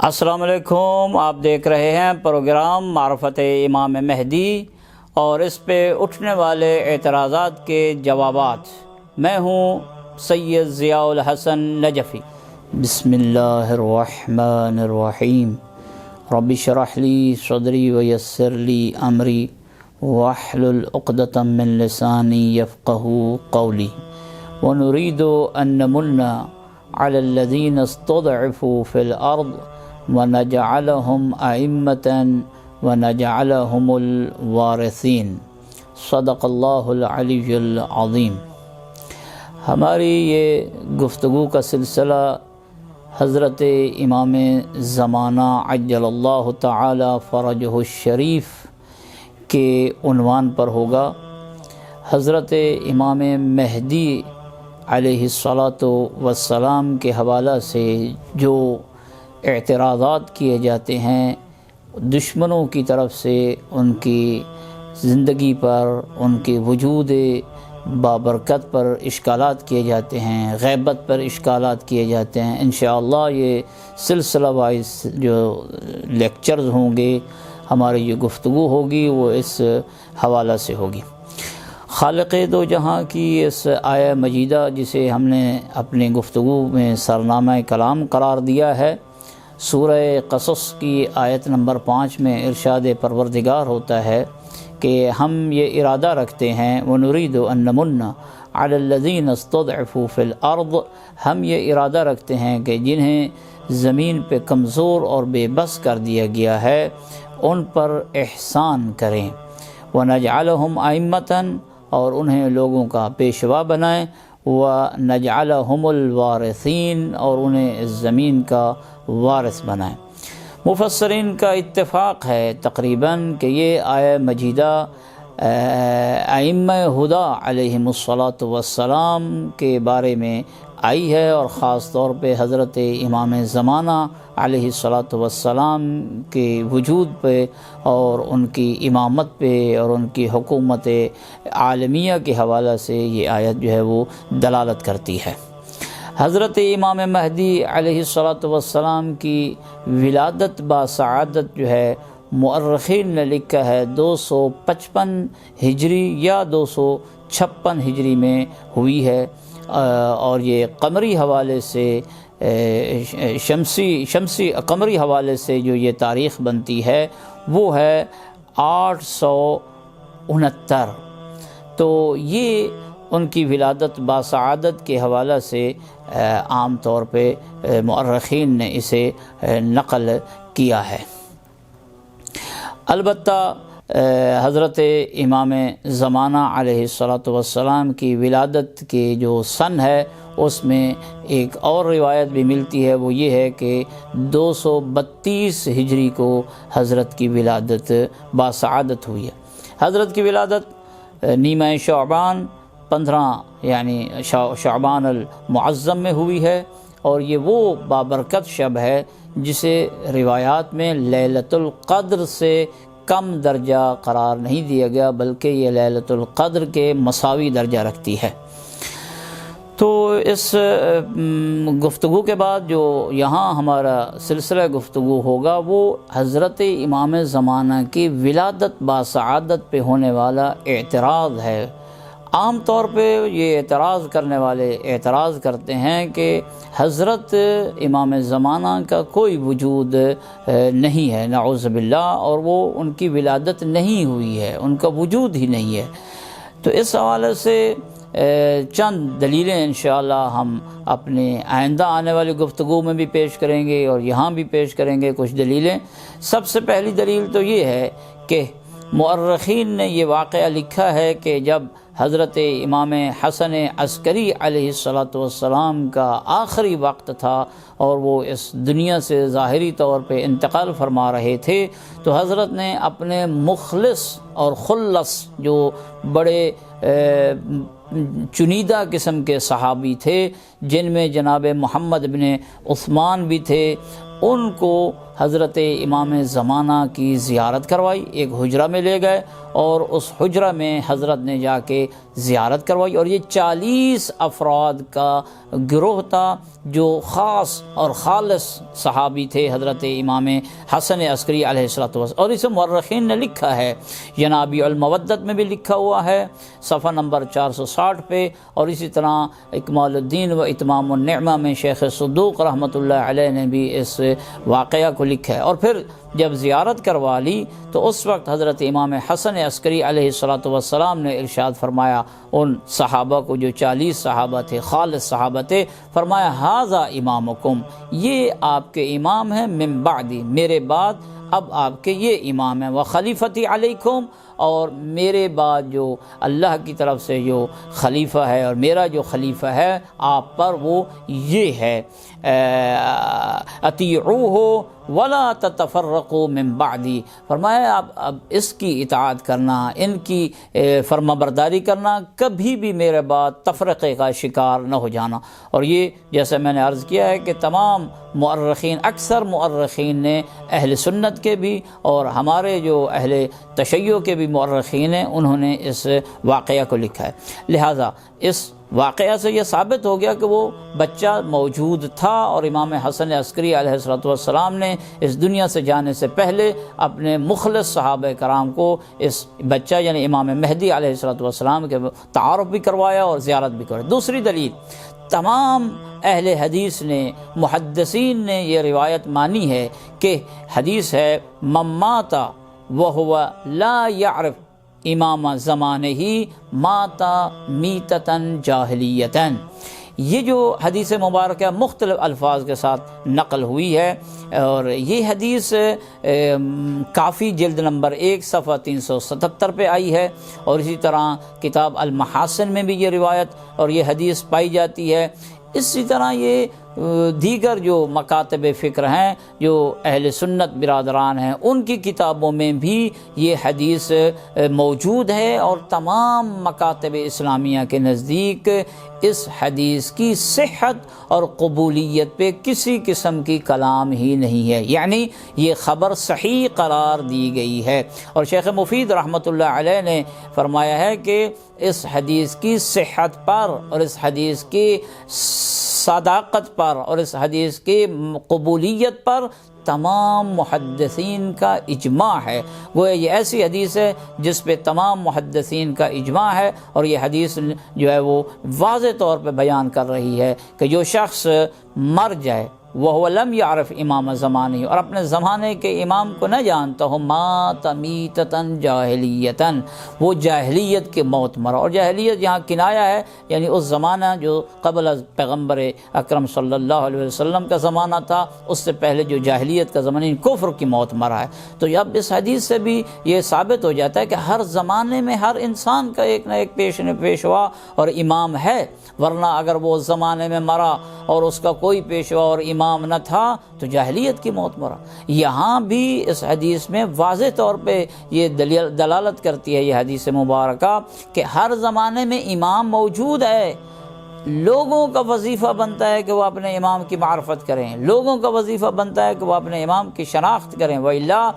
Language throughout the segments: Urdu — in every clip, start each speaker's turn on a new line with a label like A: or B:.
A: السلام علیکم، آپ دیکھ رہے ہیں پروگرام معرفت امام مہدی اور اس پہ اٹھنے والے اعتراضات کے جوابات۔ میں ہوں سید ضیاء الحسن نجفی۔ بسم اللہ الرحمن الرحیم۔ رب اشرح لی صدری ویسر لی امری واحلل عقدۃ من لسانی یفقہوا قولی ونرید ان نمن علی الذین استضعفوا فی الارض وَنَجْعَلَهُمْ أَئِمَّةً وَنَجْعَلَهُمُ الْوَارِثِينَ۔ صدق اللہ العلی العظیم۔ ہماری یہ گفتگو کا سلسلہ حضرت امام زمانہ عجل اللہ تعالی فرجہ الشریف کے عنوان پر ہوگا۔ حضرت امام مہدی علیہ الصلاۃ والسلام کے حوالہ سے جو اعتراضات کیے جاتے ہیں دشمنوں کی طرف سے، ان کی زندگی پر، ان کے وجود بابرکت پر اشکالات کیے جاتے ہیں، غیبت پر اشکالات کیے جاتے ہیں۔ انشاءاللہ یہ سلسلہ وائز جو لیکچرز ہوں گے، ہماری جو گفتگو ہوگی وہ اس حوالہ سے ہوگی۔ خالق دو جہاں کی اس آیہ مجیدہ جسے ہم نے اپنی گفتگو میں سرنامہ کلام قرار دیا ہے، سورہ قصص کی آیت نمبر 5 میں ارشاد پروردگار ہوتا ہے کہ ہم یہ ارادہ رکھتے ہیں وَنُرِيدُ أَن نَّمُنَّ عَلَى الَّذِينَ اسْتُضْعِفُوا فِي الْأَرْضِ، ہم یہ ارادہ رکھتے ہیں کہ جنہیں زمین پہ کمزور اور بے بس کر دیا گیا ہے ان پر احسان کریں، وَنَجْعَلَهُمْ أَئِمَّةً، اور انہیں لوگوں کا پیشوا بنائیں، وَنَجْعَلَهُمُ الْوَارِثِينَ، اور انہیں اس زمین کا وارث بنائیں۔ مفسرین کا اتفاق ہے تقریباً کہ یہ آیہ مجیدہ ائمہ ہدی علیہم الصلاۃ والسلام کے بارے میں آئی ہے، اور خاص طور پہ حضرت امام زمانہ علیہ الصلاۃ والسلام کے وجود پہ اور ان کی امامت پہ اور ان کی حکومت عالمیہ کے حوالہ سے یہ آیت جو ہے وہ دلالت کرتی ہے۔ حضرت امام مہدی علیہ الصلاۃ والسلام کی ولادت باسعادت جو ہے مؤرخین نے لکھا ہے 255 ہجری یا 256 ہجری میں ہوئی ہے، اور یہ قمری حوالے سے شمسی قمری حوالے سے جو یہ تاریخ بنتی ہے وہ ہے 869۔ تو یہ ان کی ولادت باسعادت کے حوالہ سے عام طور پہ مؤرخین نے اسے نقل کیا ہے۔ البتہ حضرت امام زمانہ علیہ الصلاۃ والسلام کی ولادت کے جو سن ہے اس میں ایک اور روایت بھی ملتی ہے، وہ یہ ہے کہ 232 ہجری کو حضرت کی ولادت باسعادت ہوئی ہے۔ حضرت کی ولادت نیمہ شعبان 15 یعنی شعبان المعظم میں ہوئی ہے، اور یہ وہ بابرکت شب ہے جسے روایات میں لیلۃ القدر سے کم درجہ قرار نہیں دیا گیا، بلکہ یہ لیلۃ القدر کے مساوی درجہ رکھتی ہے۔ تو اس گفتگو کے بعد جو یہاں ہمارا سلسلہ گفتگو ہوگا وہ حضرت امام زمانہ کی ولادت باسعادت پہ ہونے والا اعتراض ہے۔ عام طور پہ یہ اعتراض کرنے والے اعتراض کرتے ہیں کہ حضرت امام زمانہ کا کوئی وجود نہیں ہے، نعوذ باللہ، اور وہ ان کی ولادت نہیں ہوئی ہے، ان کا وجود ہی نہیں ہے۔ تو اس حوالے سے چند دلیلیں انشاءاللہ ہم اپنے آئندہ آنے والی گفتگو میں بھی پیش کریں گے اور یہاں بھی پیش کریں گے کچھ دلیلیں۔ سب سے پہلی دلیل تو یہ ہے کہ مؤرخین نے یہ واقعہ لکھا ہے کہ جب حضرت امام حسن عسکری علیہ الصلاۃ والسلام کا آخری وقت تھا اور وہ اس دنیا سے ظاہری طور پہ انتقال فرما رہے تھے، تو حضرت نے اپنے مخلص اور خلص جو بڑے چنیدہ قسم کے صحابی تھے، جن میں جناب محمد بن عثمان بھی تھے، ان کو حضرت امام زمانہ کی زیارت کروائی، ایک حجرہ میں لے گئے اور اس حجرہ میں حضرت نے جا کے زیارت کروائی، اور یہ 40 افراد کا گروہ تھا جو خاص اور خالص صحابی تھے حضرت امام حسن عسکری علیہ الصلوۃ والسلام، اور اسے مورخین نے لکھا ہے، ینابیع المودت میں بھی لکھا ہوا ہے صفحہ نمبر 460 پہ، اور اسی طرح اکمال الدین و اتمام النعمہ میں شیخ صدوق رحمۃ اللہ علیہ نے بھی اس واقعہ کو لکھا ہے۔ اور پھر جب زیارت کروا لی تو اس وقت حضرت امام حسن عسکری علیہ الصلوۃ والسلام نے ارشاد فرمایا ان صحابہ کو، جو 40 صحابہ تھے، خالص صحابہ تھے، فرمایا ھذا امامکم، یہ آپ کے امام ہیں، من بعدی، میرے بعد اب آپ کے یہ امام ہیں، وخلیفتی علیکم، اور میرے بعد جو اللہ کی طرف سے جو خلیفہ ہے اور میرا جو خلیفہ ہے آپ پر وہ یہ ہے، اطیعوہ ولا تتفرقوا من بعدی، فرمایا آپ اب اس کی اطاعت کرنا، ان کی فرما برداری کرنا، کبھی بھی میرے بعد تفرقے کا شکار نہ ہو جانا۔ اور یہ جیسے میں نے عرض کیا ہے کہ تمام مؤرخین، اکثر مؤرخین نے اہل سنت کے بھی اور ہمارے جو اہل تشیع کے بھی مؤرخین ہیں، انہوں نے اس واقعہ کو لکھا ہے۔ لہٰذا اس واقعہ سے یہ ثابت ہو گیا کہ وہ بچہ موجود تھا، اور امام حسن عسکری علیہ الصلوۃ والسلام نے اس دنیا سے جانے سے پہلے اپنے مخلص صحابہ کرام کو اس بچہ یعنی امام مہدی علیہ الصلوۃ والسلام کے تعارف بھی کروایا اور زیارت بھی کروائی۔ دوسری دلیل، تمام اہل حدیث نے، محدثین نے یہ روایت مانی ہے کہ حدیث ہے من مات وہو لا یعرف امام زمانہ ہی مات میتتاً جاہلیتاً، یہ جو حدیث مبارکہ مختلف الفاظ کے ساتھ نقل ہوئی ہے، اور یہ حدیث کافی جلد نمبر 1 صفحہ 377 پہ آئی ہے، اور اسی طرح کتاب المحاسن میں بھی یہ روایت اور یہ حدیث پائی جاتی ہے۔ اسی طرح یہ دیگر جو مکاتب فکر ہیں، جو اہل سنت برادران ہیں، ان کی کتابوں میں بھی یہ حدیث موجود ہے، اور تمام مکاتب اسلامیہ کے نزدیک اس حدیث کی صحت اور قبولیت پہ کسی قسم کی کلام ہی نہیں ہے، یعنی یہ خبر صحیح قرار دی گئی ہے۔ اور شیخ مفید رحمۃ اللہ علیہ نے فرمایا ہے کہ اس حدیث کی صحت پر اور اس حدیث کی صداقت پر اور اس حدیث کی قبولیت پر تمام محدثین کا اجماع ہے۔ وہ یہ ایسی حدیث ہے جس پہ تمام محدثین کا اجماع ہے، اور یہ حدیث جو ہے وہ واضح طور پہ بیان کر رہی ہے کہ جو شخص مر جائے وہ لم یعرف امام زمانہ، اور اپنے زمانے کے امام کو نہ جانتا ہو، مات میتتاً جاہلیتاً، وہ جاہلیت کی موت مرا۔ اور جاہلیت یہاں کنایا ہے، یعنی اس زمانہ جو قبل از پیغمبر اکرم صلی اللہ علیہ وسلم کا زمانہ تھا، اس سے پہلے جو جاہلیت کا زمانہ، کفر کی موت مرا ہے۔ تو اب اس حدیث سے بھی یہ ثابت ہو جاتا ہے کہ ہر زمانے میں ہر انسان کا ایک نہ ایک پیشوا اور امام ہے، ورنہ اگر وہ اس زمانے میں مرا اور اس کا کوئی پیشوا اور امام نہ تھا تو جاہلیت کی موت مرا۔ یہاں بھی اس حدیث میں واضح طور پہ یہ دلالت کرتی ہے یہ حدیث مبارکہ کہ ہر زمانے میں امام موجود ہے، لوگوں کا وظیفہ بنتا ہے کہ وہ اپنے امام کی معرفت کریں، لوگوں کا وظیفہ بنتا ہے کہ وہ اپنے امام کی شناخت کریں، وَإِلَّا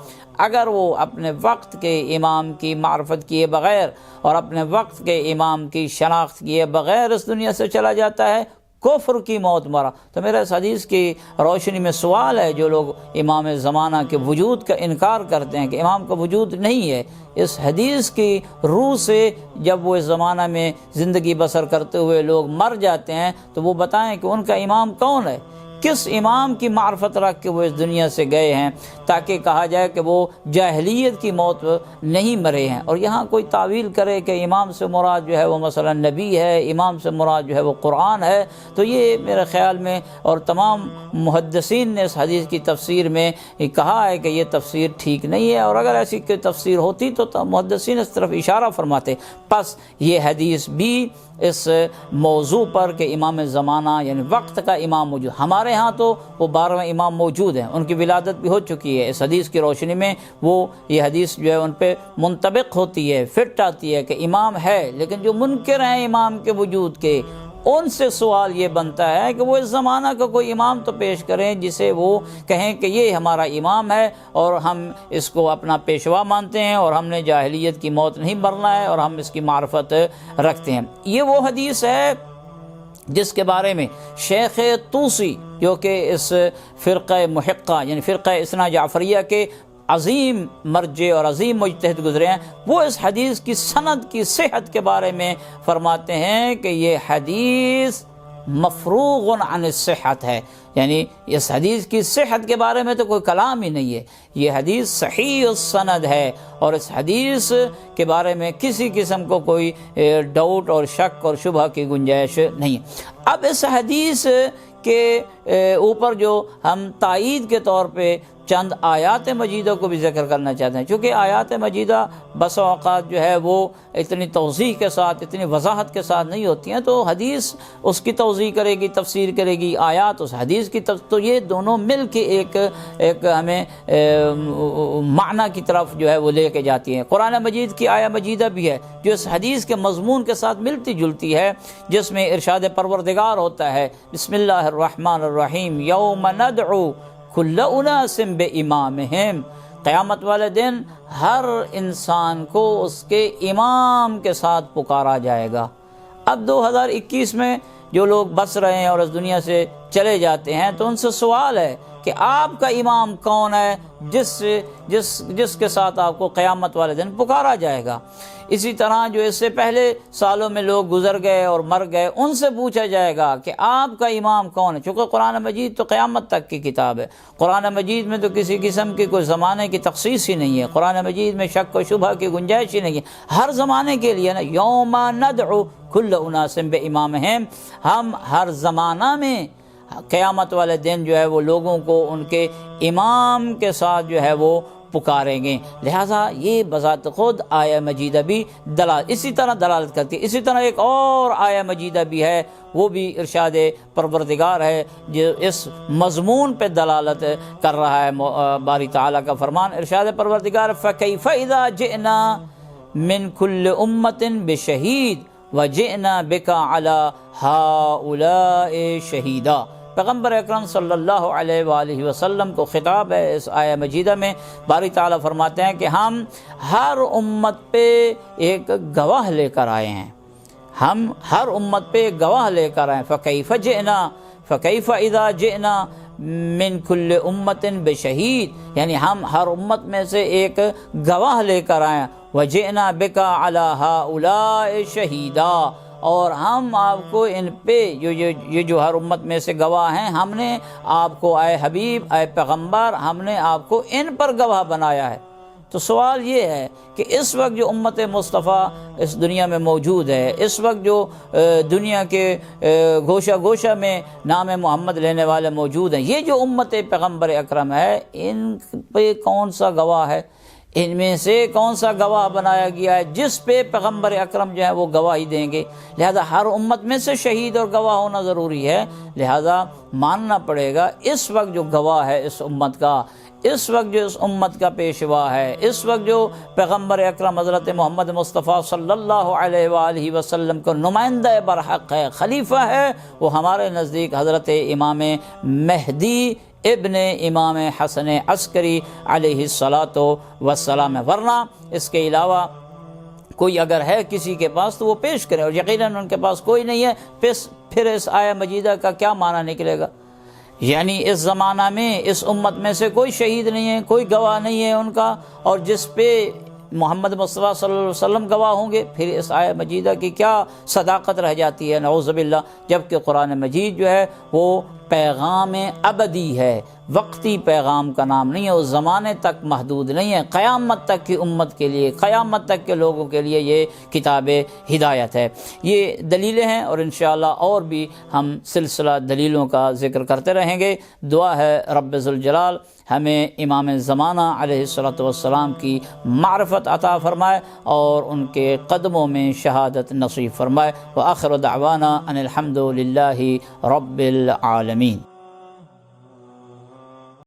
A: اگر وہ اپنے وقت کے امام کی معرفت کیے بغیر اور اپنے وقت کے امام کی شناخت کیے بغیر اس دنیا سے چلا جاتا ہے، کفر کی موت مرا۔ تو میرا اس حدیث کی روشنی میں سوال ہے، جو لوگ امام زمانہ کے وجود کا انکار کرتے ہیں کہ امام کا وجود نہیں ہے، اس حدیث کی روح سے جب وہ اس زمانہ میں زندگی بسر کرتے ہوئے لوگ مر جاتے ہیں تو وہ بتائیں کہ ان کا امام کون ہے، کس امام کی معرفت رکھ کے وہ اس دنیا سے گئے ہیں، تاکہ کہا جائے کہ وہ جاہلیت کی موت نہیں مرے ہیں۔ اور یہاں کوئی تعویل کرے کہ امام سے مراد جو ہے وہ مثلا نبی ہے، امام سے مراد جو ہے وہ قرآن ہے، تو یہ میرے خیال میں اور تمام محدثین نے اس حدیث کی تفسیر میں کہا ہے کہ یہ تفسیر ٹھیک نہیں ہے، اور اگر ایسی کوئی تفسیر ہوتی تو محدثین اس طرف اشارہ فرماتے۔ پس یہ حدیث بھی اس موضوع پر کہ امام زمانہ یعنی وقت کا امام موجود، ہمارے ہاں تو وہ 12ویں امام موجود ہیں، ان کی ولادت بھی ہو چکی ہے، اس حدیث کی روشنی میں وہ یہ حدیث جو ہے ان پہ منطبق ہوتی ہے، فٹ آتی ہے کہ امام ہے، لیکن جو منکر ہیں امام کے وجود کے ان سے سوال یہ بنتا ہے کہ وہ اس زمانہ کا کوئی امام تو پیش کریں جسے وہ کہیں کہ یہ ہمارا امام ہے اور ہم اس کو اپنا پیشوا مانتے ہیں اور ہم نے جاہلیت کی موت نہیں مرنا ہے اور ہم اس کی معرفت رکھتے ہیں۔ یہ وہ حدیث ہے جس کے بارے میں شیخ طوسی جو کہ اس فرقہ محقہ یعنی فرقہ اثنا جعفریہ کے عظیم مرجع اور عظیم مجتہد گزرے ہیں، وہ اس حدیث کی سند کی صحت کے بارے میں فرماتے ہیں کہ یہ حدیث مفروغ عن الصحت ہے، یعنی اس حدیث کی صحت کے بارے میں تو کوئی کلام ہی نہیں ہے، یہ حدیث صحیح السند ہے اور اس حدیث کے بارے میں کسی قسم کو کوئی ڈاؤٹ اور شک اور شبہ کی گنجائش نہیں ہے۔ اب اس حدیث کے اوپر جو ہم تائید کے طور پہ چند آیات مجیدہ کو بھی ذکر کرنا چاہتے ہیں، چونکہ آیات مجیدہ بس اوقات جو ہے وہ اتنی توضیح کے ساتھ اتنی وضاحت کے ساتھ نہیں ہوتی ہیں، تو حدیث اس کی توضیح کرے گی، تفسیر کرے گی، آیات اس حدیث کی تو یہ دونوں مل کے ایک ہمیں معنی کی طرف جو ہے وہ لے کے جاتی ہیں۔ قرآن مجید کی آیہ مجیدہ بھی ہے جو اس حدیث کے مضمون کے ساتھ ملتی جلتی ہے، جس میں ارشاد پروردگار ہوتا ہے بسم اللہ الرحمن الرحیم یوم ندعو کل اناس بامامہم، قیامت والے دن ہر انسان کو اس کے امام کے ساتھ پکارا جائے گا۔ اب 2021 میں جو لوگ بس رہے ہیں اور اس دنیا سے چلے جاتے ہیں تو ان سے سوال ہے کہ آپ کا امام کون ہے جس کے ساتھ آپ کو قیامت والے دن پکارا جائے گا۔ اسی طرح جو اس سے پہلے سالوں میں لوگ گزر گئے اور مر گئے ان سے پوچھا جائے گا کہ آپ کا امام کون ہے، چونکہ قرآن مجید تو قیامت تک کی کتاب ہے، قرآن مجید میں تو کسی قسم کی کوئی زمانے کی تخصیص ہی نہیں ہے، قرآن مجید میں شک و شبہ کی گنجائش ہی نہیں ہے، ہر زمانے کے لیے نا یوم ندعو کل اناس بامامہم، ہم ہر زمانہ میں قیامت والے دن جو ہے وہ لوگوں کو ان کے امام کے ساتھ جو ہے وہ پکاریں گے، لہٰذا یہ بذات خود آیہ مجیدہ بھی اسی طرح دلالت کرتی ہے۔ اسی طرح ایک اور آیہ مجیدہ بھی ہے، وہ بھی ارشاد پروردگار ہے جو اس مضمون پہ دلالت کر رہا ہے۔ باری تعالیٰ کا فرمان ارشاد پروردگار فَكَيْفَ إِذَا جِئْنَا مِنْ كُلِّ أُمَّةٍ بِشَهِيدٍ وَجِئْنَا بِكَ عَلَى هَؤُلَاءِ شَهِيدًا۔ پیغمبر اکرم صلی اللہ علیہ وآلہ وسلم کو خطاب ہے اس آیہ مجیدہ میں، باری تعالیٰ فرماتے ہیں کہ ہم ہر امت پہ ایک گواہ لے کر آئے ہیں، ہم ہر امت پہ ایک گواہ لے کر آئے ہیں۔ فَكَيْفَ إِذَا جِئْنَا مِنْ كُلِّ أُمَّةٍ بِشَهِيدٍ، یعنی ہم ہر امت میں سے ایک گواہ لے کر آئے ہیں، وَجِئْنَا بِكَ عَلَى هَؤُلَاءِ شَهِيدًا، اور ہم آپ کو ان پہ یہ جو ہر امت میں سے گواہ ہیں، ہم نے آپ کو اے حبیب اے پیغمبر ہم نے آپ کو ان پر گواہ بنایا ہے۔ تو سوال یہ ہے کہ اس وقت جو امت مصطفیٰ اس دنیا میں موجود ہے، اس وقت جو دنیا کے گوشہ گوشہ میں نام محمد لینے والے موجود ہیں، یہ جو امت پیغمبر اکرم ہے، ان پہ کون سا گواہ ہے؟ ان میں سے کون سا گواہ بنایا گیا ہے جس پہ پیغمبر اکرم جو ہے وہ گواہی دیں گے؟ لہذا ہر امت میں سے شہید اور گواہ ہونا ضروری ہے، لہذا ماننا پڑے گا اس وقت جو گواہ ہے اس امت کا، اس وقت جو اس امت کا پیشوا ہے، اس وقت جو پیغمبر اکرم حضرت محمد مصطفیٰ صلی اللہ علیہ وآلہ وسلم کو نمائندہ برحق ہے، خلیفہ ہے، وہ ہمارے نزدیک حضرت امام مہدی ابن امام حسن عسکری علیہ الصلاۃ ہے، ورنہ اس کے علاوہ کوئی اگر ہے کسی کے پاس تو وہ پیش کرے، اور یقیناً ان کے پاس کوئی نہیں ہے، پھر اس آیہ مجیدہ کا کیا معنی نکلے گا؟ یعنی اس زمانہ میں اس امت میں سے کوئی شہید نہیں ہے، کوئی گواہ نہیں ہے ان کا، اور جس پہ محمد مصطفیٰ صلی اللہ علیہ وسلم گواہ ہوں گے، پھر اس آیہ مجیدہ کی کیا صداقت رہ جاتی ہے؟ نعوذ باللہ، جبکہ قرآن مجید جو ہے وہ پیغام ابدی ہے، وقتی پیغام کا نام نہیں ہے، اس زمانے تک محدود نہیں ہے، قیامت تک کی امت کے لیے، قیامت تک کے لوگوں کے لیے یہ کتاب ہدایت ہے۔ یہ دلیلیں ہیں اور انشاءاللہ اور بھی ہم سلسلہ دلیلوں کا ذکر کرتے رہیں گے۔ دعا ہے رب ذوالجلال ہمیں امام زمانہ علیہ الصلوۃ والسلام کی معرفت عطا فرمائے اور ان کے قدموں میں شہادت نصیب فرمائے۔ وآخر دعوانا ان الحمد للہ رب العالمین۔